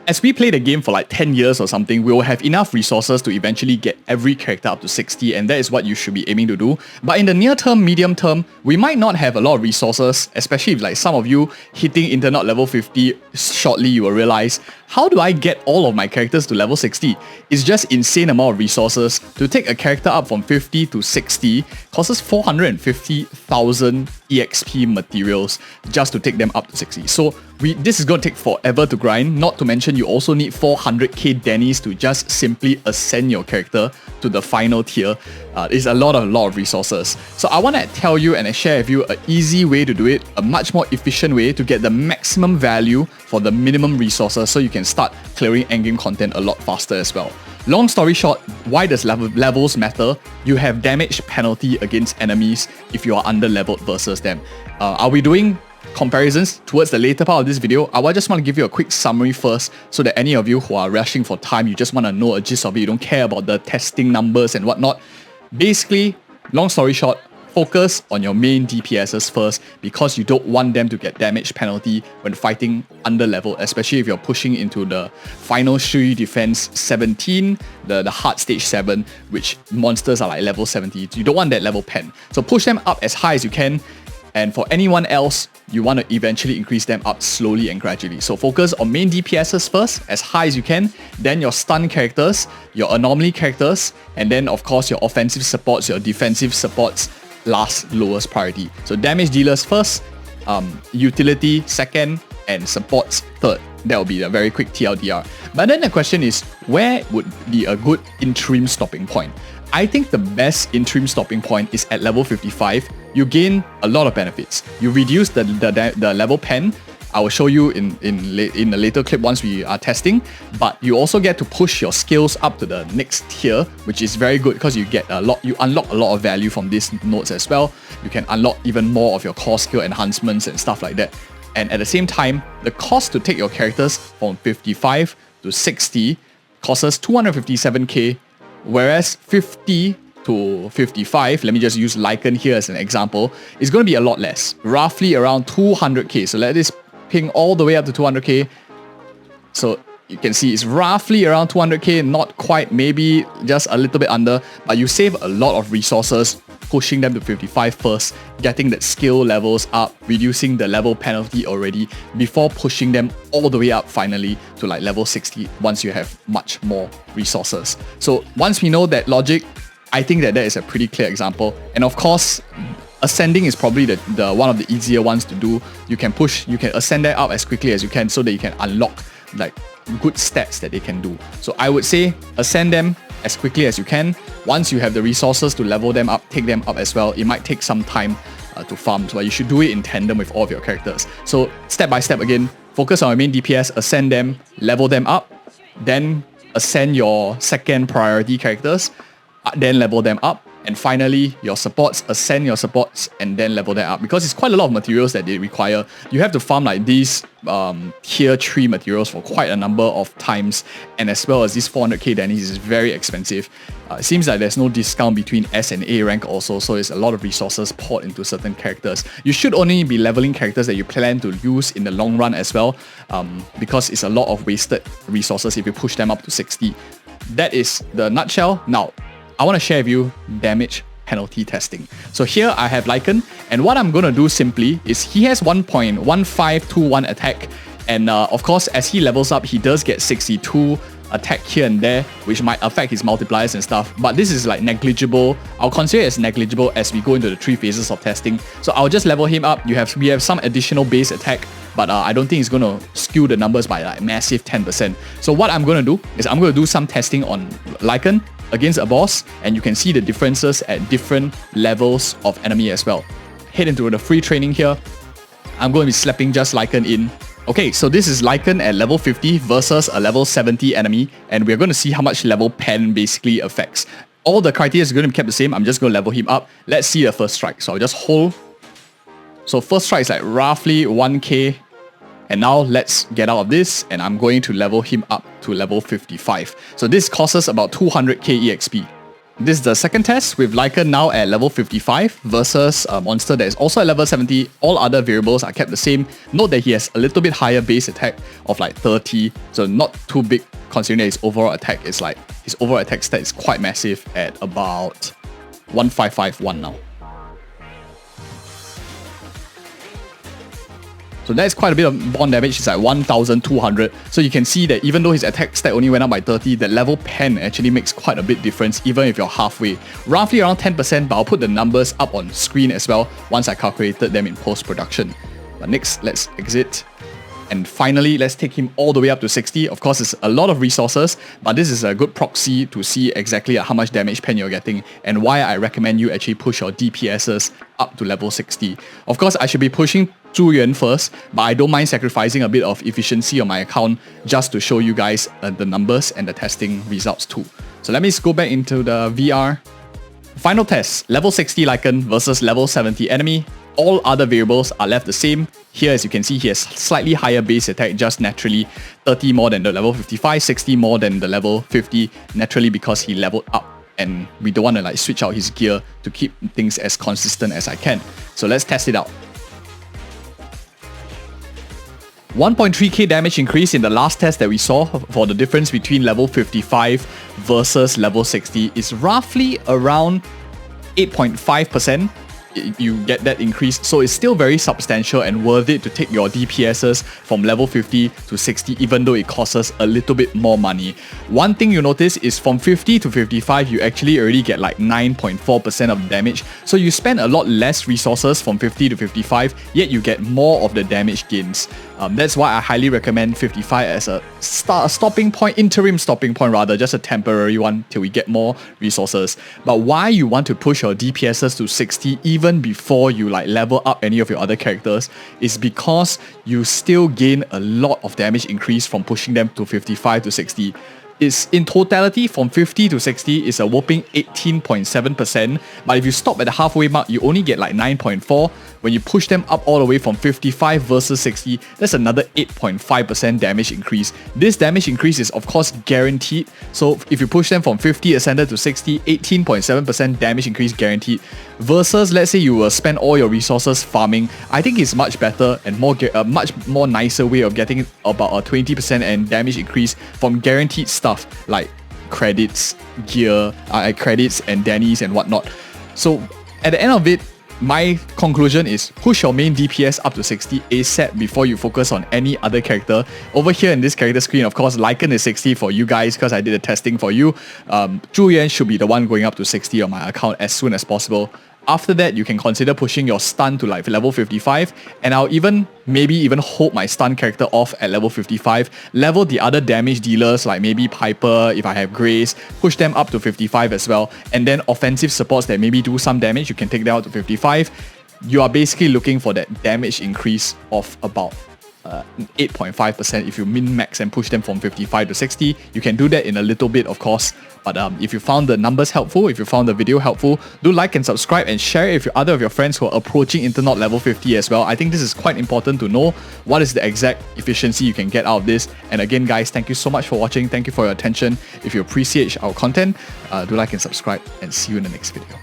as we play the game for like 10 years or something, we will have enough resources to eventually get every character up to 60, and that is what you should be aiming to do. But in the near term, medium term, we might not have a lot of resources, especially if like some of you hitting Internet level 50 shortly, you will realize, how do I get all of my characters to level 60? It's just insane amount of resources. To take a character up from 50 to 60 costs us 450,000 EXP materials just to take them up to 60. So this is going to take forever to grind, not to mention you also need 400k Dennies to just simply ascend your character to the final tier. It's a lot of resources. So I want to tell you and share with you an easy way to do it, a much more efficient way to get the maximum value for the minimum resources so you can start clearing endgame content a lot faster as well. Long story short, why does levels matter? You have damage penalty against enemies if you are under-leveled versus them. Are we doing comparisons towards the later part of this video? I just want to give you a quick summary first so that any of you who are rushing for time, you just want to know a gist of it, you don't care about the testing numbers and whatnot. Basically, long story short, focus on your main DPSs first because you don't want them to get damage penalty when fighting under level, especially if you're pushing into the final Shui defense 17, the hard stage 7, which monsters are like level 70. You don't want that level pen. So push them up as high as you can. And for anyone else, you want to eventually increase them up slowly and gradually. So focus on main DPSs first, as high as you can, then your stun characters, your anomaly characters, and then of course your offensive supports, your defensive supports, last lowest priority. So damage dealers first, utility second, and supports third. That will be a very quick TLDR. But then the question is, where would be a good interim stopping point? I think the best interim stopping point is at level 55. You gain a lot of benefits. You reduce the level pen. I will show you in a later clip once we are testing. But you also get to push your skills up to the next tier, which is very good because you unlock a lot of value from these nodes as well. You can unlock even more of your core skill enhancements and stuff like that. And at the same time, the cost to take your characters from 55 to 60 costs us 257k. Whereas 50 to 55, let me just use Lycan here as an example, is going to be a lot less, roughly around 200k. So let this ping all the way up to 200k. So you can see it's roughly around 200k, not quite, maybe just a little bit under, but you save a lot of resources pushing them to 55 first, getting that skill levels up, reducing the level penalty already before pushing them all the way up finally to like level 60 once you have much more resources. So once we know that logic, I think that is a pretty clear example. And of course, ascending is probably the one of the easier ones to do. You can ascend that up as quickly as you can so that you can unlock like good stats that they can do. So I would say ascend them as quickly as you can. Once you have the resources to level them up, take them up as well. It might take some time to farm, but you should do it in tandem with all of your characters. So step by step again, focus on your main DPS, ascend them, level them up, then ascend your second priority characters, then level them up, and finally your supports, ascend your supports and then level them up, because it's quite a lot of materials that they require. You have to farm like these tier 3 materials for quite a number of times, and as well as these 400k Dennies is very expensive. It seems like there's no discount between S and A rank also, so it's a lot of resources poured into certain characters. You should only be leveling characters that you plan to use in the long run as well, because it's a lot of wasted resources if you push them up to 60. That is the nutshell. Now, I want to share with you damage penalty testing. So here I have Lycan, and what I'm going to do simply is he has 1.1521 attack, and of course as he levels up, he does get 62 attack here and there, which might affect his multipliers and stuff, but this is like negligible. I'll consider it as negligible as we go into the 3 phases of testing. So I'll just level him up. We have some additional base attack, but I don't think it's going to skew the numbers by like massive 10%. So what I'm going to do is I'm going to do some testing on Lycan against a boss, and you can see the differences at different levels of enemy as well. Head into the free training here. I'm going to be slapping just Lycan in. Okay, so this is Lycan at level 50 versus a level 70 enemy, and we're going to see how much level pen basically affects. All the criteria is going to be kept the same. I'm just going to level him up. Let's see the first strike. So I'll just hold. So first strike is like roughly 1k. And now let's get out of this, and I'm going to level him up to level 55. So this costs us about 200k EXP. This is the second test with Lycan now at level 55 versus a monster that is also at level 70. All other variables are kept the same. Note that he has a little bit higher base attack of like 30, so not too big considering that his overall attack is like, his overall attack stat is quite massive at about 1551 now. So that's quite a bit of bond damage, it's like 1200. So you can see that even though his attack stat only went up by 30, the level pen actually makes quite a bit difference even if you're halfway. Roughly around 10%, but I'll put the numbers up on screen as well once I calculated them in post-production. But next, let's exit. And finally, let's take him all the way up to 60. Of course, it's a lot of resources, but this is a good proxy to see exactly how much damage pen you're getting and why I recommend you actually push your DPSs up to level 60. Of course, I should be pushing Zhu Yuan first, but I don't mind sacrificing a bit of efficiency on my account just to show you guys the numbers and the testing results too. So let me go back into the VR. Final test, level 60 Lycan versus level 70 enemy. All other variables are left the same. Here, as you can see, he has slightly higher base attack, just naturally 30 more than the level 55, 60 more than the level 50, naturally because he leveled up. And we don't want to like switch out his gear to keep things as consistent as I can. So let's test it out. 1.3k damage increase in the last test that we saw for the difference between level 55 versus level 60 is roughly around 8.5%. You get that increase, so it's still very substantial and worth it to take your DPSs from level 50 to 60 even though it costs us a little bit more money. One thing you notice is from 50 to 55 you actually already get like 9.4% of damage, so you spend a lot less resources from 50 to 55 yet you get more of the damage gains. That's why I highly recommend 55 as a stopping point, interim stopping point rather, just a temporary one till we get more resources. But why you want to push your DPSs to 60 even before you like level up any of your other characters is because you still gain a lot of damage increase from pushing them to 55 to 60. Is in totality from 50 to 60 is a whopping 18.7%, but if you stop at the halfway mark you only get like 9.4. When you push them up all the way from 55 versus 60, that's another 8.5% damage increase. This damage increase is of course guaranteed, so if you push them from 50 ascended to 60, 18.7% damage increase guaranteed, versus let's say you will spend all your resources farming. I think it's much better and much more nicer way of getting about a 20% and damage increase from guaranteed stuff like credits, gear, credits and Danny's and whatnot. So at the end of it, my conclusion is push your main DPS up to 60 ASAP before you focus on any other character. Over here in this character screen, of course, Lycan is 60 for you guys because I did the testing for you. Zhu Yuan should be the one going up to 60 on my account as soon as possible. After that, you can consider pushing your stun to like level 55, and I'll maybe even hold my stun character off at level 55, level the other damage dealers like maybe Piper, if I have Grace, push them up to 55 as well, and then offensive supports that maybe do some damage, you can take them out to 55. You are basically looking for that damage increase of about 8.5% if you min-max and push them from 55 to 60. You can do that in a little bit, of course. But if you found the numbers helpful, if you found the video helpful, do like and subscribe and share it with other of your friends who are approaching Internaut level 50 as well. I think this is quite important to know what is the exact efficiency you can get out of this. And again, guys, thank you so much for watching. Thank you for your attention. If you appreciate our content, do like and subscribe, and see you in the next video.